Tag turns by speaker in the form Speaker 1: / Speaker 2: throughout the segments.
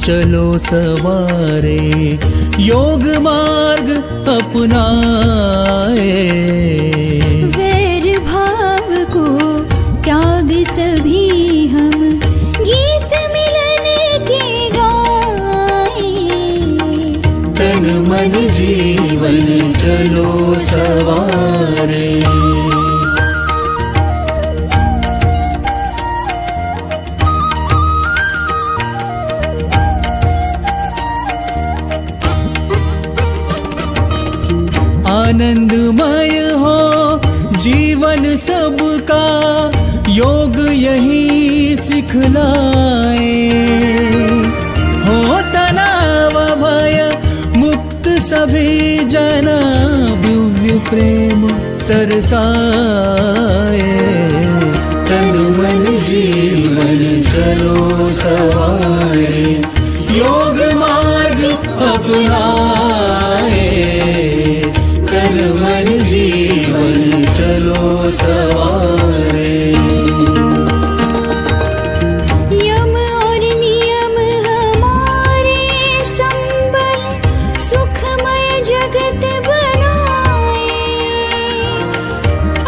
Speaker 1: चलो सवारे, योग मार्ग अपनाए।
Speaker 2: वैर भाव को त्याग सभी हम, गीत मिलन के गाए।
Speaker 1: तन मन जीवन चलो सवारे। आनंदमय हो जीवन सबका, योग यही सिखलाए। हो तनाव भय मुक्त सभी जना, दिव्य प्रेम सरसाए। तन मन जीवन चलो सवारे, योग मार्ग अपनाए। तन मन जीवन चलो सवारे।
Speaker 2: यम और नियम हमारे संबल, सुखमय जगत बनाए।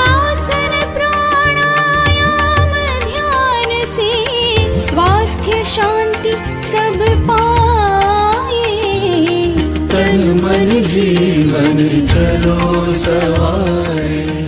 Speaker 2: आसन प्राणायाम ध्यान से, स्वास्थ्य शांति सब पाए।
Speaker 1: तन मन जीवन चलो सवारे।